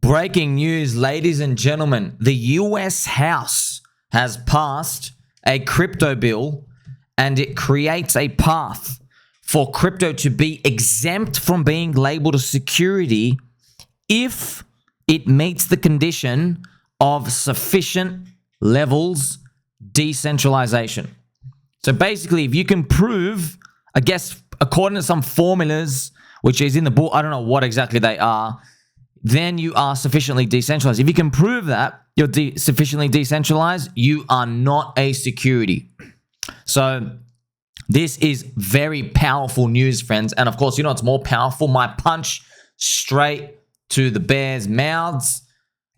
Breaking news, ladies and gentlemen. The US House has passed a crypto bill, and it creates a path for crypto to be exempt from being labeled a security if it meets the condition of sufficient levels decentralization. So basically, if you can prove, I guess, according to some formulas, which is in the book, I don't know what exactly they are, then you are sufficiently decentralized. If you can prove that you're sufficiently decentralized, you are not a security. So this is very powerful news, friends. And of course, you know what's more powerful? My punch straight to the bears' mouths.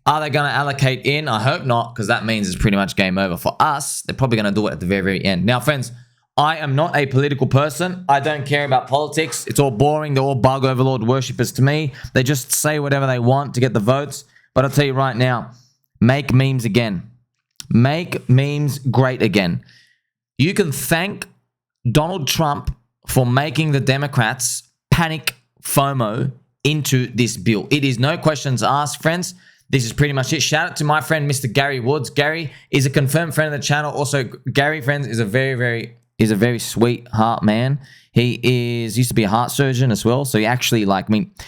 Are they going to allocate in? I hope not, because that means it's pretty much game over. For us, they're probably going to do it at the very, very end. Now, friends, I am not a political person. I don't care about politics. It's all boring. They're all bug overlord worshippers to me. They just say whatever they want to get the votes. But I'll tell you right now, make memes again. Make memes great again. You can thank Donald Trump for making the Democrats panic FOMO into this bill. It is no questions asked, friends. This is pretty much it. Shout out to my friend, Mr. Gary Woods. Gary is a confirmed friend of the channel. Also, Gary, friends, is a very sweetheart man. He used to be a heart surgeon as well. So he actually,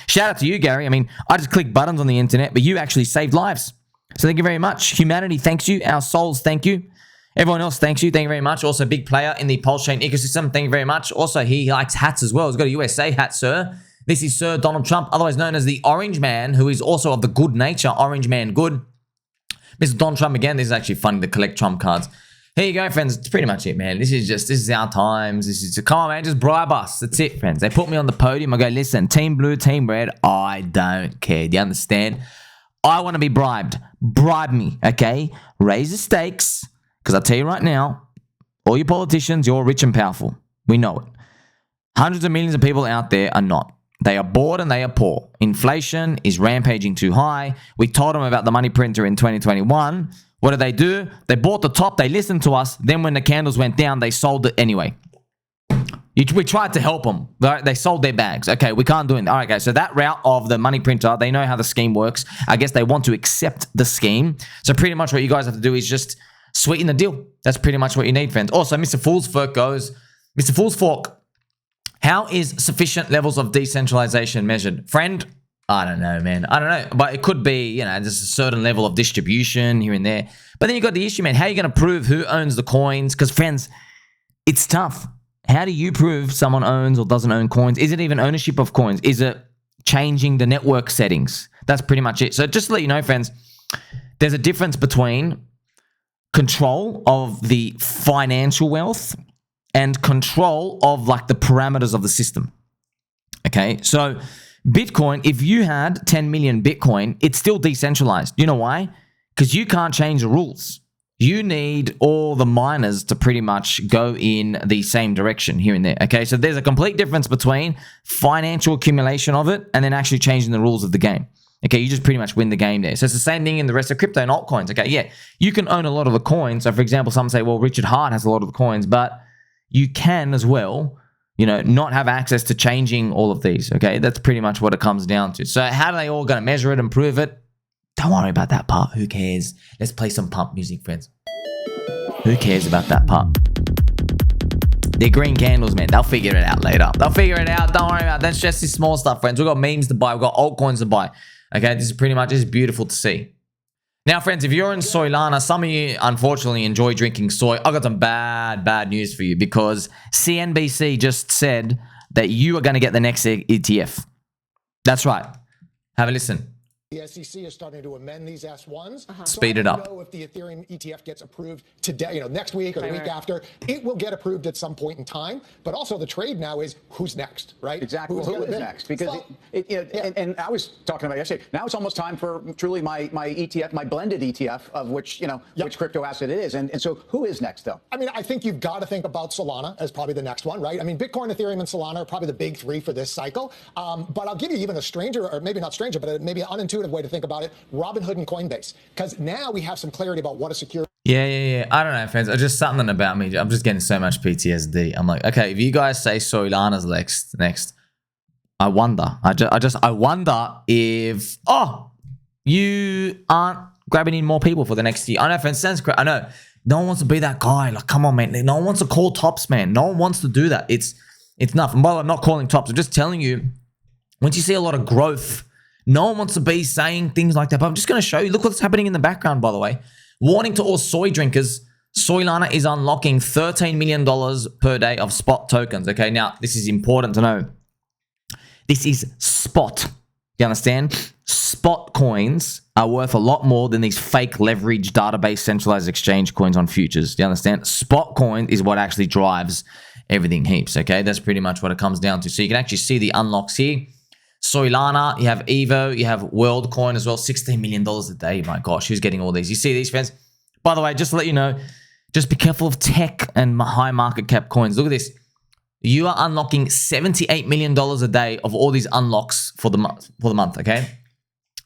shout out to you, Gary. I mean, I just click buttons on the internet, but you actually saved lives. So thank you very much. Humanity thanks you. Our souls thank you. Everyone else thanks you. Thank you very much. Also, big player in the PulseChain ecosystem. Thank you very much. Also, he likes hats as well. He's got a USA hat, sir. This is Sir Donald Trump, otherwise known as the Orange Man, who is also of the good nature, Orange Man Good. Mr. Donald Trump again. This is actually funny to collect Trump cards. Here you go, friends. It's pretty much it, man. This is our times. This is, come on, man, just bribe us. That's it, friends. They put me on the podium. I go, listen, team blue, team red, I don't care. Do you understand? I want to be bribed. Bribe me, okay? Raise the stakes, because I'll tell you right now, all you politicians, you're rich and powerful. We know it. Hundreds of millions of people out there are not. They are bored and they are poor. Inflation is rampaging too high. We told them about the money printer in 2021. What did they do? They bought the top. They listened to us. Then when the candles went down, they sold it anyway. We tried to help them. They sold their bags. Okay, we can't do it. All right, guys. So that route of the money printer, they know how the scheme works. I guess they want to accept the scheme. So pretty much what you guys have to do is just sweeten the deal. That's pretty much what you need, friends. Also, Mr. Fool's Fork goes, Mr. Fool's Fork, how is sufficient levels of decentralization measured? Friend, I don't know, man. I don't know. But it could be, there's a certain level of distribution here and there. But then you got the issue, man. How are you going to prove who owns the coins? Because, friends, it's tough. How do you prove someone owns or doesn't own coins? Is it even ownership of coins? Is it changing the network settings? That's pretty much it. So just to let you know, friends, there's a difference between control of the financial wealth and control of the parameters of the system. Okay, so Bitcoin, if you had 10 million Bitcoin, it's still decentralized. You know why? Because you can't change the rules. You need all the miners to pretty much go in the same direction here and there. Okay, so there's a complete difference between financial accumulation of it and then actually changing the rules of the game. Okay, you just pretty much win the game there. So it's the same thing in the rest of crypto and altcoins. Okay, yeah, you can own a lot of the coins. So for example, some say, well, Richard Hart has a lot of the coins, but you can as well, not have access to changing all of these, okay? That's pretty much what it comes down to. So how are they all going to measure it and prove it? Don't worry about that part. Who cares? Let's play some pump music, friends. Who cares about that part? They're green candles, man. They'll figure it out later. They'll figure it out. Don't worry about it. That's just the small stuff, friends. We've got memes to buy. We've got altcoins to buy. Okay, this is pretty much, this is beautiful to see. Now, friends, if you're in Soylana, some of you unfortunately enjoy drinking soy. I've got some bad news for you because CNBC just said that you are going to get the next ETF. That's right. Have a listen. The SEC is starting to amend these S1s. Speed it up. Know if the Ethereum ETF gets approved today, next week or the week after, it will get approved at some point in time. But also the trade now is who's next, right? Exactly. Who is next? Because and I was talking about yesterday. Now it's almost time for truly my ETF, my blended ETF of which which crypto asset it is. And so who is next though? I mean, I think you've got to think about Solana as probably the next one, right? I mean, Bitcoin, Ethereum, and Solana are probably the big three for this cycle. But I'll give you even a stranger, or maybe not stranger, but maybe an unintuitive way to think about it, Robinhood and Coinbase, because now we have some clarity about what a security. Yeah. I don't know, friends. It's just something about me. I'm just getting so much PTSD. I'm like, okay, if you guys say Solana's next, I wonder. I wonder if, you aren't grabbing in more people for the next year. I know, for instance, I know no one wants to be that guy. Like, come on, man. No one wants to call tops, man. No one wants to do that. It's nothing. By the way, I'm not calling tops. I'm just telling you, once you see a lot of growth, no one wants to be saying things like that. But I'm just going to show you. Look what's happening in the background, by the way. Warning to all soy drinkers. Soylana is unlocking $13 million per day of spot tokens. Okay, now this is important to know. This is spot. You understand? Spot coins are worth a lot more than these fake leverage database centralized exchange coins on futures. Do you understand? Spot coin is what actually drives everything heaps. Okay, that's pretty much what it comes down to. So you can actually see the unlocks here. Soylana, you have Evo, you have WorldCoin as well. $16 million a day. My gosh, who's getting all these? You see these, friends? By the way, just to let you know, just be careful of tech and high market cap coins. Look at this. You are unlocking $78 million a day of all these unlocks for the month, okay?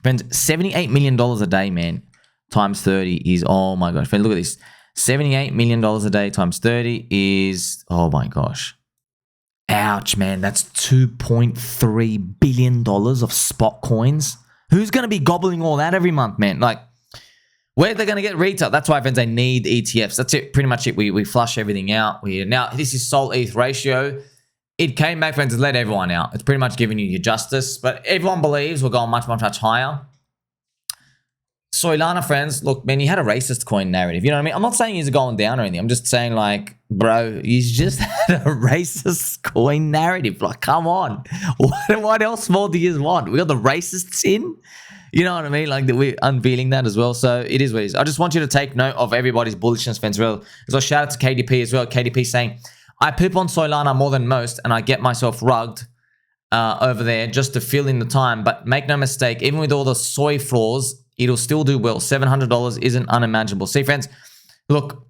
Friends, $78 million a day, man, times 30 is, oh my gosh. Friends, look at this. $78 million a day times 30 is, oh my gosh. Ouch, man. That's $2.3 billion of spot coins. Who's going to be gobbling all that every month, man? Like, where are they going to get retail? That's why, friends, they need ETFs. That's it. Pretty much it. We flush everything out. Now, this is Sol ETH ratio. It came back, friends, and let everyone out. It's pretty much giving you your justice. But everyone believes we're going much, much, much higher. Soylana, friends, look, man, you had a racist coin narrative. You know what I mean? I'm not saying he's going down or anything. I'm just saying, like, bro, he's just had a racist coin narrative. Like, come on. What else more do you want? We got the racists in. You know what I mean? Like, we're unveiling that as well. So it is what it is. I just want you to take note of everybody's bullishness, friends. Well, so shout out to KDP as well. KDP saying, I poop on Soylana more than most, and I get myself rugged over there just to fill in the time. But make no mistake, even with all the soy flaws, it'll still do well. $700 isn't unimaginable. See, friends, look,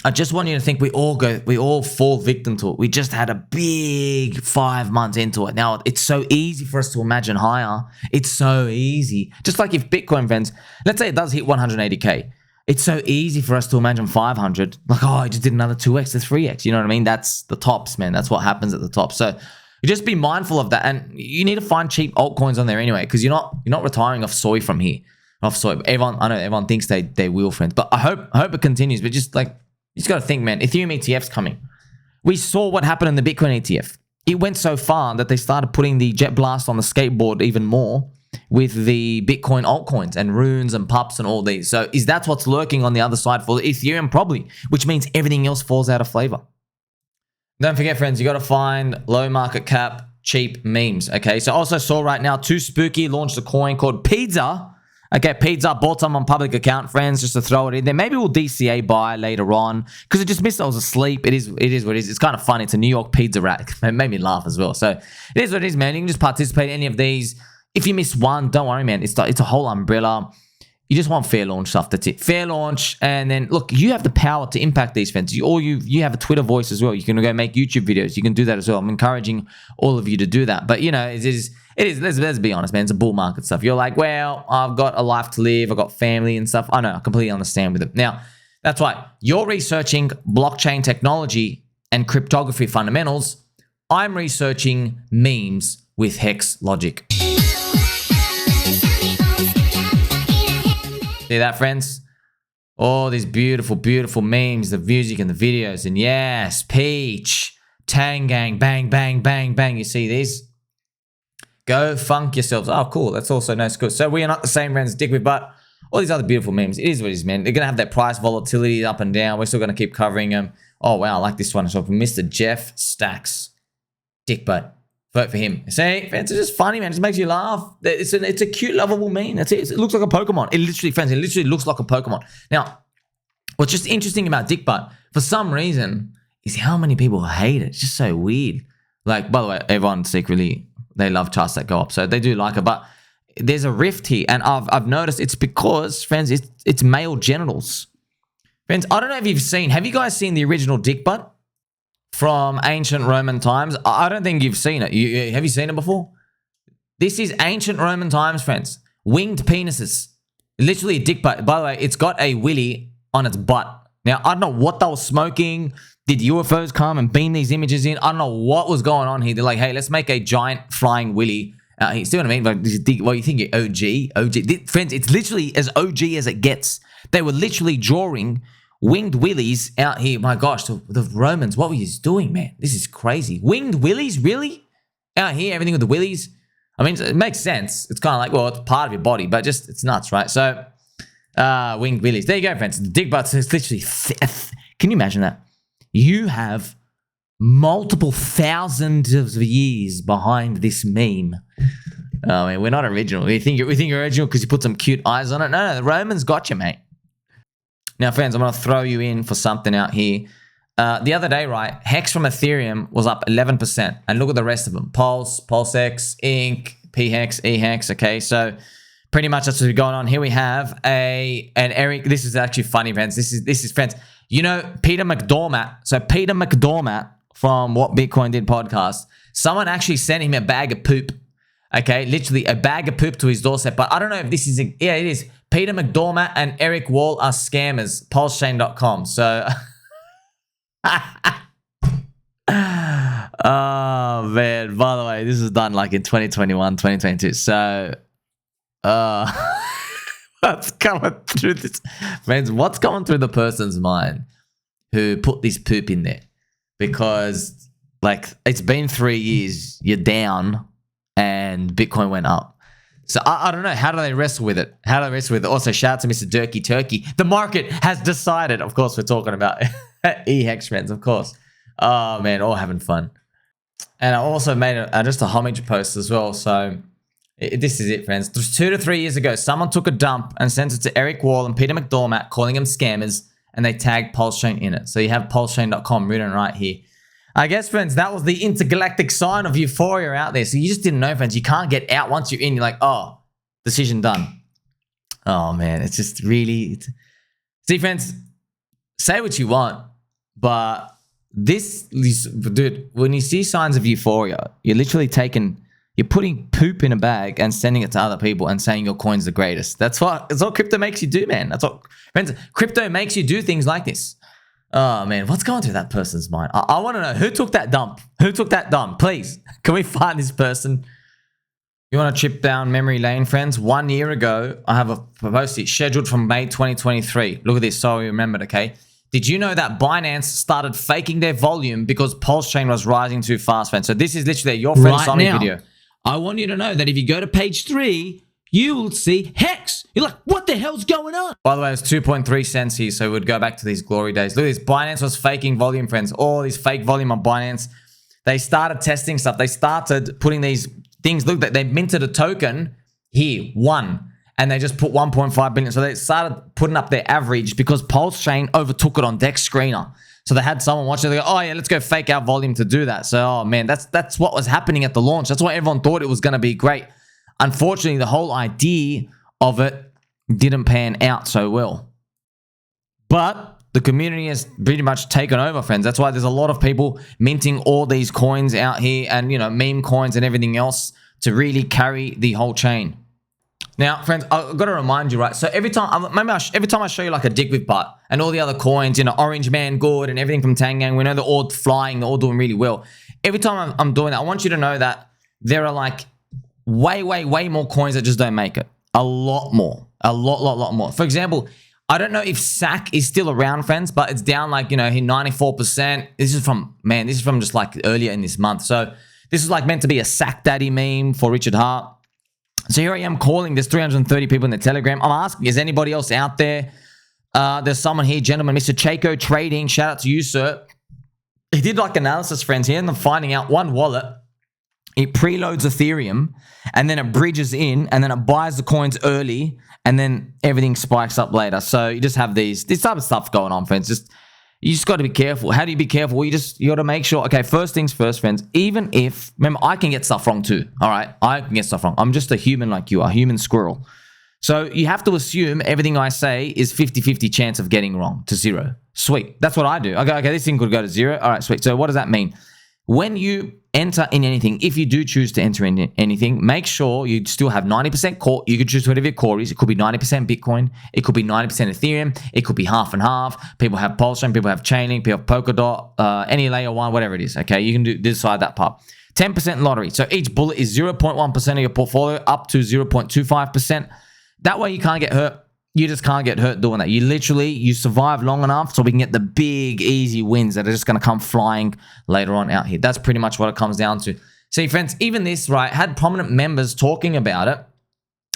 I just want you to think we all fall victim to it. We just had a big 5 months into it. Now, it's so easy for us to imagine higher. It's so easy. Just like if Bitcoin, friends, let's say it does hit 180K. It's so easy for us to imagine 500. Like, oh, I just did another 2x to 3x. You know what I mean? That's the tops, man. That's what happens at the top. So just be mindful of that. And you need to find cheap altcoins on there anyway, because you're not retiring off soy from here. Off soy. I know everyone thinks they will, friends. But I hope it continues. But just like, you just got to think, man, Ethereum ETF's coming. We saw what happened in the Bitcoin ETF. It went so far that they started putting the Jet Blast on the skateboard even more with the Bitcoin altcoins and runes and pups and all these. So is that what's lurking on the other side for Ethereum? Probably, which means everything else falls out of flavor. Don't forget, friends, you got to find low market cap, cheap memes. Okay, so also saw right now, Too Spooky launched a coin called Pizza. Okay, Pizza bought some on public account, friends, just to throw it in there. Maybe we'll DCA buy later on because I just missed I was asleep. It is what it is. It's kind of funny. It's a New York pizza rat. It made me laugh as well. So it is what it is, man. You can just participate in any of these. If you miss one, don't worry, man. It's a whole umbrella. You just want fair launch stuff. That's it. Fair launch. And then, look, you have the power to impact these, friends. You have a Twitter voice as well. You can go make YouTube videos. You can do that as well. I'm encouraging all of you to do that. But, you know, it is. Let's be honest, man. It's a bull market stuff. You're like, well, I've got a life to live. I've got family and stuff. I know. I completely understand with it. Now, that's why you're researching blockchain technology and cryptography fundamentals. I'm researching memes with hex logic. See that, friends? All these beautiful, beautiful memes, the music and the videos. And yes, Peach, Tangang, bang, bang, bang, bang. You see these? Go funk yourselves. Oh, cool. That's also nice. Good. So we are not the same, friends. DickWifButt. All these other beautiful memes. It is what it is, man. They're going to have that price volatility up and down. We're still going to keep covering them. Oh, wow. I like this one. So Mr. Jeff Stacks. Dickbutt. Vote for him. See, friends, it's just funny, man. It just makes you laugh. It's a cute, lovable meme. That's it. It looks like a Pokemon. It literally looks like a Pokemon. Now, what's just interesting about Dickbutt, for some reason, is how many people hate it. It's just so weird. Like, by the way, everyone secretly, they love charts that go up. So they do like it. But there's a rift here. And I've noticed it's because, friends, it's male genitals. Friends, I don't know if you've seen. Have you guys seen the original Dickbutt from ancient Roman times? I don't think you've seen it. Have you seen it before? This is ancient Roman times, friends. Winged penises. Literally a Dickbutt. By the way, it's got a willy on its butt. Now, I don't know what they were smoking. Did UFOs come and beam these images in? I don't know what was going on here. They're like, hey, let's make a giant flying willy You see what I mean? Like, well, you think you're OG? Friends, it's literally as OG as it gets. They were literally drawing winged willies out here. My gosh, the Romans, what were you doing, man? This is crazy. Winged willies, really? Out here, everything with the willies. I mean, it makes sense. It's kind of like, well, it's part of your body, but just, it's nuts, right? So, winged willies. There you go, friends. The Dickbutt is literally, can you imagine that? You have multiple thousands of years behind this meme. Oh, man, we're not original. We think you're original because you put some cute eyes on it. No, the Romans got you, mate. Now, friends, I'm going to throw you in for something out here. The other day, right, HEX from Ethereum was up 11%. And look at the rest of them. Pulse, PulseX, Inc., PHEX, eHEX, okay? So pretty much that's what's going on. Here we have an Eric. This is actually funny, friends. This is friends. You know, Peter McDoorMat. So Peter McDoorMat from What Bitcoin Did podcast, someone actually sent him a bag of poop. Okay, literally a bag of poop to his doorstep. But I don't know if this is, yeah, it is. Peter McDoorMat and Eric Wall are scammers. PulseChain.com. So, oh man, by the way, this is done like in 2021, 2022. So, what's coming through this? Friends, what's going through the person's mind who put this poop in there? Because, like, it's been 3 years, you're down, and Bitcoin went up. So I don't know. How do they wrestle with it? Also, shout out to Mr. Durkee Turkey. The market has decided. Of course, we're talking about eHEX, friends, of course. Oh, man, all having fun. And I also made just a homage post as well. So this is it, friends. 2 to 3 years ago, someone took a dump and sent it to Eric Wall and Peter McDoorMat, calling them scammers, and they tagged PulseChain in it. So you have PulseChain.com written right here. I guess, friends, that was the intergalactic sign of euphoria out there. So you just didn't know, friends. You can't get out once you're in. You're like, oh, decision done. Oh, man. It's just really... See, friends, say what you want, but dude, when you see signs of euphoria, you're literally you're putting poop in a bag and sending it to other people and saying your coin's the greatest. That's what crypto makes you do, man. That's what, friends, crypto makes you do things like this. Oh, man, what's going through that person's mind? I want to know who took that dump. Who took that dump? Please, can we find this person? You want to trip down memory lane, friends? 1 year ago, I have a post scheduled from May 2023. Look at this, so we remembered, okay? Did you know that Binance started faking their volume because PulseChain was rising too fast, friends? So this is literally your friend Sonic video. I want you to know that if you go to page 3, you will see HEX. You're like, what the hell's going on? By the way, it's 2.3 cents here, so we'd go back to these glory days. Look at this. Binance was faking volume, friends. All this fake volume on Binance. They started testing stuff. They started putting these things. Look, they minted a token here, 1. And they just put 1.5 billion. So they started putting up their average because PulseChain overtook it on Dex Screener. So they had someone watching. They go, oh yeah, let's go fake our volume to do that. So, oh man, that's what was happening at the launch. That's why everyone thought it was going to be great. Unfortunately, the whole idea of it didn't pan out so well. But the community has pretty much taken over, friends. That's why there's a lot of people minting all these coins out here and, you know, meme coins and everything else to really carry the whole chain. Now, friends, I've got to remind you, right? So every time I show you like a DickWifButt and all the other coins, you know, Orange Man Good and everything from Tangang, we know they're all flying, they're all doing really well. Every time I'm doing that, I want you to know that there are like way more coins that just don't make it. A lot more. A lot more. For example, I don't know if SAC is still around, friends, but it's down like, you know, here 94%. This is from just like earlier in this month. So this is like meant to be a SAC Daddy meme for Richard Hart. So here I am calling. There's 330 people in the Telegram. I'm asking, is anybody else out there? There's someone here, gentleman, Mr. Chaco Trading. Shout out to you, sir. He did like analysis, friends, here, and I'm finding out one wallet. It preloads Ethereum, and then it bridges in, and then it buys the coins early, and then everything spikes up later. So you just have this type of stuff going on, friends. You just got to be careful. How do you be careful? Well, you got to make sure. Okay, first things first, friends. Even if, remember, I can get stuff wrong too. All right, I can get stuff wrong. I'm just a human like you, a human squirrel. So you have to assume everything I say is 50-50 chance of getting wrong to 0. Sweet. That's what I do. Okay, this thing could go to 0. All right, sweet. So what does that mean? When you enter in anything, if you do choose to enter in anything, make sure you still have 90% core. You can choose whatever your core is. It could be 90% Bitcoin. It could be 90% Ethereum. It could be half and half. People have PulseChain. People have Chainlink. People have Polkadot. Any layer 1, whatever it is. Okay, you can decide that part. 10% lottery. So each bullet is 0.1% of your portfolio up to 0.25%. That way you can't get hurt. You just can't get hurt doing that. You survive long enough so we can get the big, easy wins that are just going to come flying later on out here. That's pretty much what it comes down to. See, friends, even this, right, had prominent members talking about it.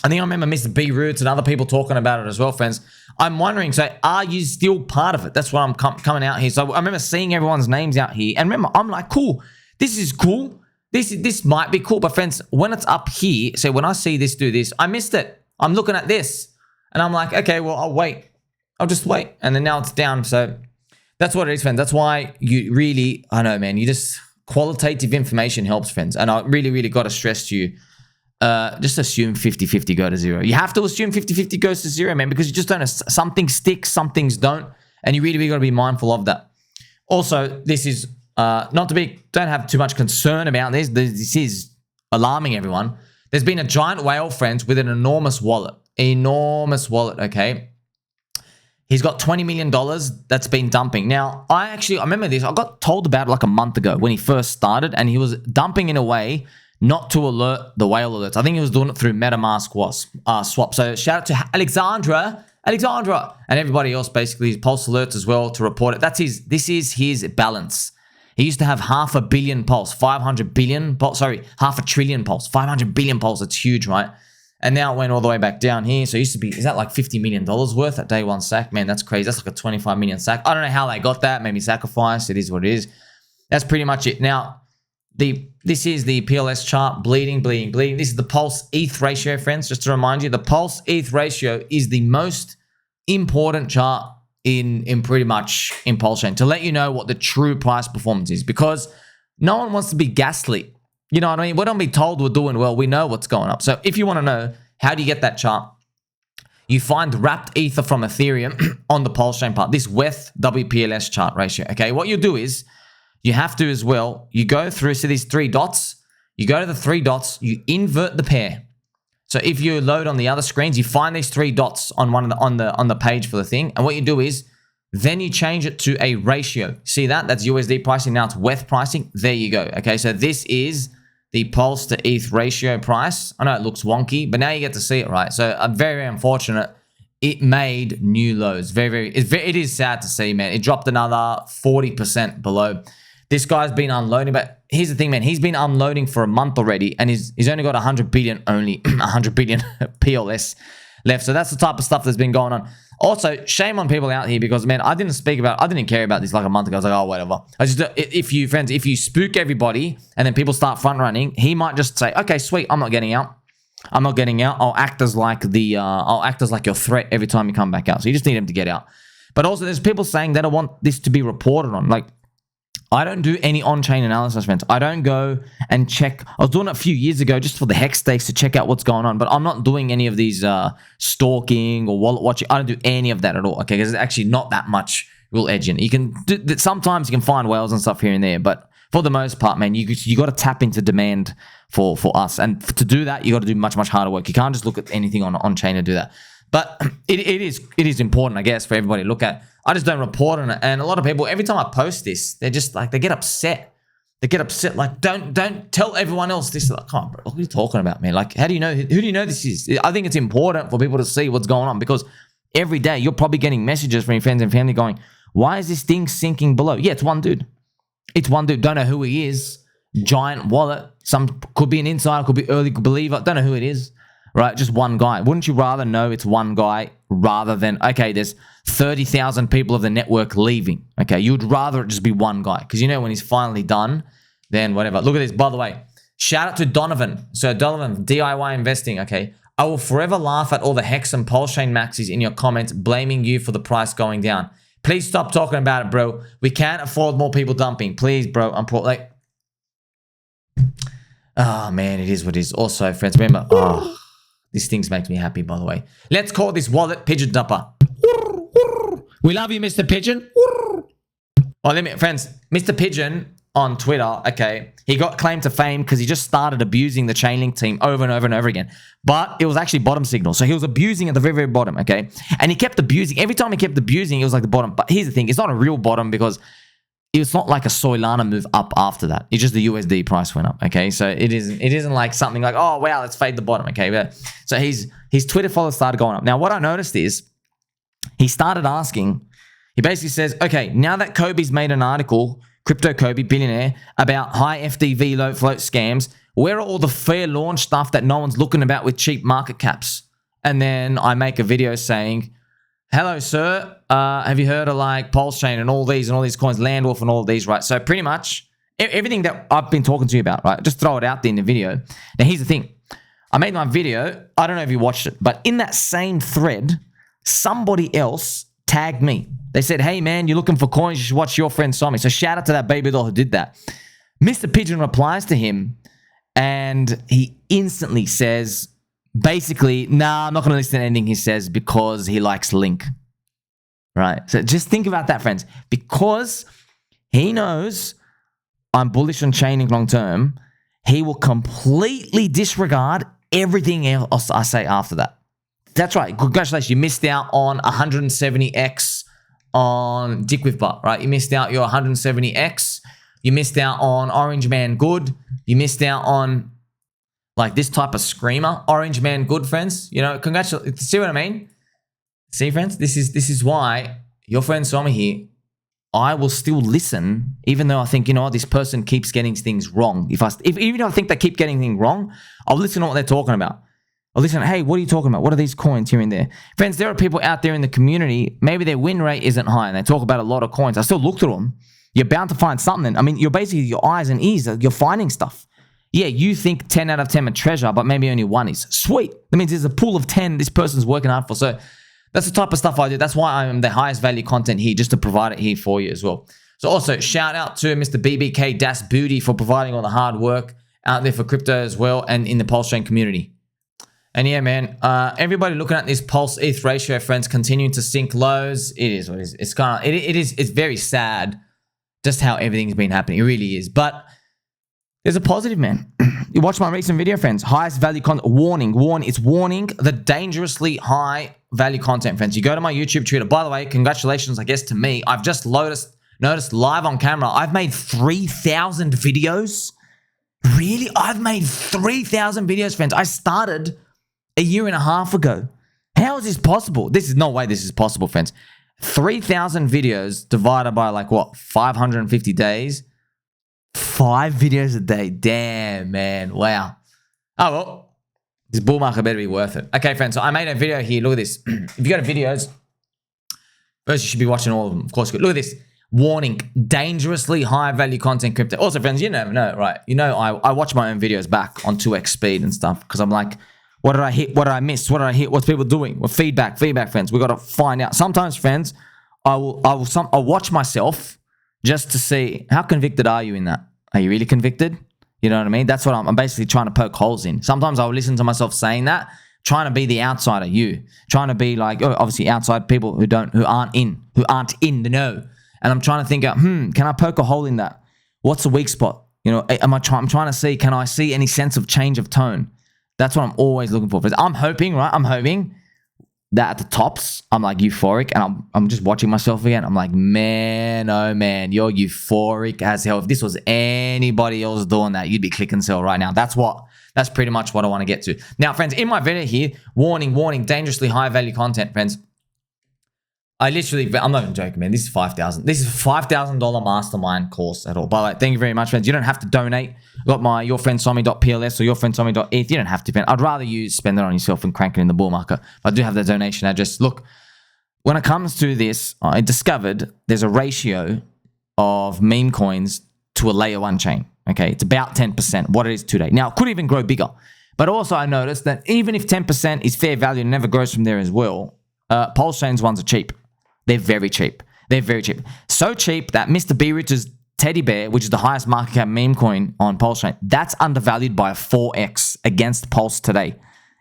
I think I remember Mr. B Roots and other people talking about it as well, friends. I'm wondering, so are you still part of it? That's why I'm coming out here. So I remember seeing everyone's names out here. And remember, I'm like, cool. This is cool. This might be cool. But friends, when it's up here, so when I see this do this, I missed it. I'm looking at this. And I'm like, okay, well, I'll wait. I'll just wait. And then now it's down. So that's what it is, friends. That's why you really, I know, man, you just, qualitative information helps, friends. And I really, really got to stress to you, just assume 50-50 go to zero. You have to assume 50-50 goes to zero, man, because you just don't know. Some things stick, some things don't. And you really, really got to be mindful of that. Also, this is don't have too much concern about this. This is alarming everyone. There's been a giant whale, friends, with an enormous wallet. Okay? He's got $20 million that's been dumping. Now, I remember this. I got told about it like a month ago when he first started, and he was dumping in a way not to alert the whale alerts. I think he was doing it through MetaMask swap. So shout out to Alexandra, and everybody else, basically, his Pulse alerts as well to report it. This is his balance. He used to have $500 billion Pulse, 500 billion Pulse, sorry, $500 billion Pulse, 500 billion Pulse. It's huge, right? And now it went all the way back down here. So it used to be, is that like $50 million worth at day one sack? Man, that's crazy. That's like a 25 million sack. I don't know how they got that. Maybe sacrifice. It is what it is. That's pretty much it. Now, this is the PLS chart, bleeding. This is the Pulse ETH ratio, friends. Just to remind you, the Pulse ETH ratio is the most important chart in pretty much in PulseChain to let you know what the true price performance is, because no one wants to be gaslit. You know what I mean? We don't be told we're doing well. We know what's going up. So if you want to know how do you get that chart, you find wrapped ether from Ethereum on the PulseChain part, this WETH WPLS chart ratio. Okay, what you do is you have to as well, you go through, see these three dots, you go to the three dots, you invert the pair. So if you load on the other screens, you find these three dots on one of on the page for the thing, and what you do is then you change it to a ratio. See that? That's USD pricing. Now it's WETH pricing. There you go. Okay, so this is the Pulse to ETH ratio price. I know it looks wonky, but now you get to see it, right? So I'm very, very unfortunate. It made new lows. It is sad to see, man. It dropped another 40% below. This guy's been unloading, but here's the thing, man. He's been unloading for a month already, and he's only got 100 billion, only 100 billion PLS left. So that's the type of stuff that's been going on. Also, shame on people out here because, man, I didn't care about this like a month ago. I was like, oh, whatever. If you spook everybody and then people start front running, he might just say, okay, sweet, I'm not getting out. I'll act as like your threat every time you come back out. So you just need him to get out. But also, there's people saying they don't want this to be reported on. Like, I don't do any on-chain analysis, friends. I don't go and check. I was doing it a few years ago just for the hex stakes to check out what's going on, but I'm not doing any of these stalking or wallet watching. I don't do any of that at all, okay? Because there's actually not that much real edge in it. Sometimes you can find whales and stuff here and there, but for the most part, man, you got to tap into demand for us. And to do that, you got to do much, much harder work. You can't just look at anything on-chain and do that. But it is important, I guess, for everybody to look at. I just don't report on it. And a lot of people, every time I post this, they're just like, they get upset. Like, don't tell everyone else this. Like, come on, bro, what are you talking about, man? Like, how do you know, who do you know this is? I think it's important for people to see what's going on, because every day you're probably getting messages from your friends and family going, why is this thing sinking below? Yeah, it's one dude. Don't know who he is. Giant wallet. Some could be an insider, could be early believer. Don't know who it is. Right, just one guy. Wouldn't you rather know it's one guy rather than, okay, there's 30,000 people of the network leaving? Okay, you'd rather it just be one guy, because you know when he's finally done, then whatever. Look at this, by the way. Shout out to Donovan. So Donovan, DIY investing, okay. I will forever laugh at all the HEX and PulseChain maxis in your comments blaming you for the price going down. Please stop talking about it, bro. We can't afford more people dumping. Please, bro. Like, oh, man, it is what it is. Also, friends, remember, these things make me happy, by the way. Let's call this wallet Pigeon Dumper. We love you, Mr. Pigeon. Friends, Mr. Pigeon on Twitter, okay, he got claim to fame because he just started abusing the Chainlink team over and over and over again. But it was actually bottom signal. So he was abusing at the very, very bottom, okay? And he kept abusing. Every time he kept abusing, it was like the bottom. But here's the thing. It's not a real bottom because it's not like a Soylana move up after that. It's just the USD price went up. Okay, so it isn't like something like, oh wow, let's fade the bottom. Okay, but so his Twitter followers started going up. Now what I noticed is he started asking. He basically says, okay, now that Kobe's made an article, Crypto Kobe, billionaire, about high FDV, low float scams, where are all the fair launch stuff that no one's looking about with cheap market caps? And then I make a video saying, hello, sir. Have you heard of like PulseChain and all these coins, Landwolf and all of these, right? So pretty much everything that I've been talking to you about, right? Just throw it out there in the video. Now, here's the thing. I made my video. I don't know if you watched it, but in that same thread, somebody else tagged me. They said, hey, man, you're looking for coins. You should watch Your Friend Saw Me. So shout out to that baby doll who did that. Mr. Pigeon replies to him, and he instantly says, basically, nah, I'm not going to listen to anything he says because he likes Link. Right? So just think about that, friends. Because he knows I'm bullish on chaining long term, he will completely disregard everything else I say after that. That's right. Congratulations. You missed out on 170x on DickWifButt, right? You missed out your 170x. You missed out on Orange Man Good. You missed out on like this type of screamer, Orange Man Good, friends. You know, congratulations. See what I mean? See, friends, this is why Your Friend Saw Me here. I will still listen, even though I think, you know, this person keeps getting things wrong. Even if I think they keep getting things wrong, I'll listen to what they're talking about. I'll listen, hey, what are you talking about? What are these coins here and there? Friends, there are people out there in the community, maybe their win rate isn't high, and they talk about a lot of coins. I still look through them. You're bound to find something. I mean, you're basically, your eyes and ears, you're finding stuff. Yeah, you think 10 out of 10 are treasure, but maybe only 1 is. Sweet. That means there's a pool of 10 this person's working hard for. So that's the type of stuff I do. That's why I'm the highest value content here, just to provide it here for you as well. So also, shout out to Mr. BBK Das Booty for providing all the hard work out there for crypto as well and in the PulseChain community. And yeah, man, everybody looking at this Pulse ETH ratio, friends, continuing to sink lows. It is what it is. It's kind of, it's very sad just how everything's been happening. It really is. But there's a positive, man. You watch my recent video, friends. Highest value content. Warning. It's warning the dangerously high value content, friends. You go to my YouTube Twitter. By the way, congratulations, I guess, to me. I've just noticed live on camera, I've made 3,000 videos. Really? I've made 3,000 videos, friends. I started a year and a half ago. How is this possible? This is no way this is possible, friends. 3,000 videos divided by like what? 550 days. 5 videos a day. Damn, man. Wow. Oh, well. This bull market better be worth it. Okay, friends. So I made a video here. Look at this. If you go to videos, first you should be watching all of them. Of course. Look at this. Warning. Dangerously high value content crypto. Also, friends, you never know, right? You know, I watch my own videos back on 2x speed and stuff because I'm like, what did I hit? What did I miss? What did I hit? What's people doing? Well, feedback, friends. We got to find out. Sometimes, friends, I'll watch myself just to see how convicted are you in that. Are you really convicted? You know what I mean? That's what I'm basically trying to poke holes in. Sometimes I'll listen to myself saying that, trying to be the outsider, you, trying to be like, obviously outside people who aren't in the know. And I'm trying to think out, can I poke a hole in that? What's the weak spot? You know, I'm trying to see, can I see any sense of change of tone? That's what I'm always looking for. I'm hoping, right? I'm hoping that at the tops, I'm like euphoric and I'm just watching myself again. I'm like, man, oh man, you're euphoric as hell. If this was anybody else doing that, you'd be clicking sell right now. That's pretty much what I want to get to. Now, friends, in my video here, warning, dangerously high value content, friends. I'm not even joking, man. This is $5,000. This is a $5,000 mastermind course at all. By the way, thank you very much, friends. You don't have to donate. I've got my yourfriendsomi.pls or yourfriendsomi.eth. You don't have to spend. I'd rather you spend it on yourself and crank it in the bull market. I do have the donation address. Look, when it comes to this, I discovered there's a ratio of meme coins to a layer 1 chain. Okay, it's about 10%, what it is today. Now, it could even grow bigger. But also I noticed that even if 10% is fair value and never grows from there as well, PulseChain's ones are cheap. They're very cheap. So cheap that Mr. B Rich's teddy bear, which is the highest market cap meme coin on PulseChain, that's undervalued by a 4x against Pulse today.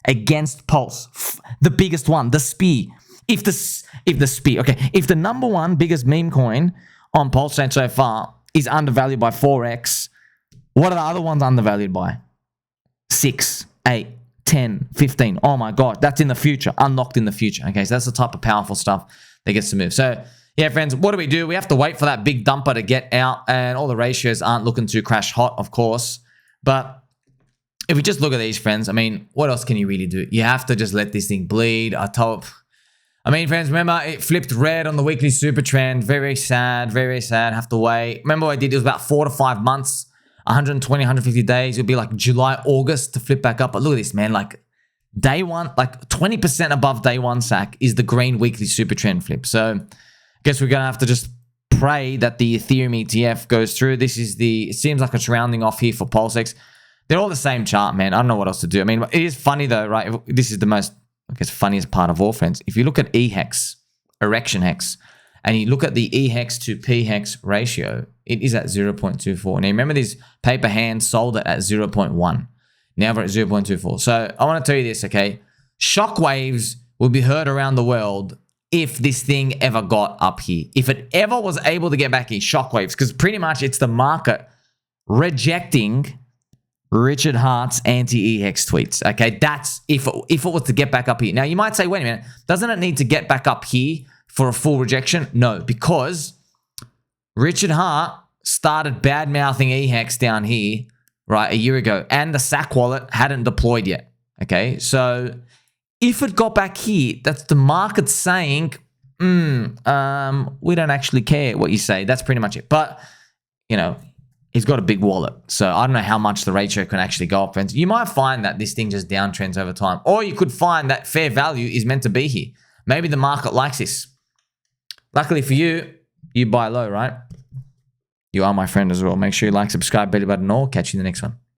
Against Pulse. The biggest one, the SPI. If the number one biggest meme coin on PulseChain so far is undervalued by 4x, what are the other ones undervalued by? 6, 8, 10, 15. Oh my God, that's in the future, unlocked in the future. Okay, so that's the type of powerful stuff that gets to move. So yeah, friends, what do? We have to wait for that big dumper to get out, and all the ratios aren't looking too crash hot, of course. But if we just look at these, friends, I mean, what else can you really do? You have to just let this thing bleed. I mean, friends, remember, it flipped red on the weekly super trend. Very sad, very sad. Have to wait. Remember what I did? It was about 4 to 5 months, 120, 150 days. It would be like July, August to flip back up. But look at this, man. Like, day one, like 20% above day one sack is the green weekly super trend flip. So I guess we're going to have to just pray that the Ethereum ETF goes through. This is it seems like it's rounding off here for PulseX. They're all the same chart, man. I don't know what else to do. I mean, it is funny though, right? This is the most, I guess, funniest part of all, friends. If you look at eHEX, Erection HEX, and you look at the eHEX to pHEX ratio, it is at 0.24. Now, remember these paper hands sold it at 0.1. Now we're at 0.24. So I want to tell you this, okay? Shockwaves will be heard around the world if this thing ever got up here. If it ever was able to get back here, shockwaves, because pretty much it's the market rejecting Richard Hart's anti-eHEX tweets. Okay, that's if it was to get back up here. Now, you might say, wait a minute, doesn't it need to get back up here for a full rejection? No, because Richard Hart started bad-mouthing eHEX down here, right, a year ago, and the SAC wallet hadn't deployed yet. Okay, so if it got back here, that's the market saying, we don't actually care what you say. That's pretty much it. But, you know, he's got a big wallet. So I don't know how much the ratio can actually go up, friends. You might find that this thing just downtrends over time. Or you could find that fair value is meant to be here. Maybe the market likes this. Luckily for you, you buy low, right? You are my friend as well. Make sure you like, subscribe, belly button, all. Catch you in the next one.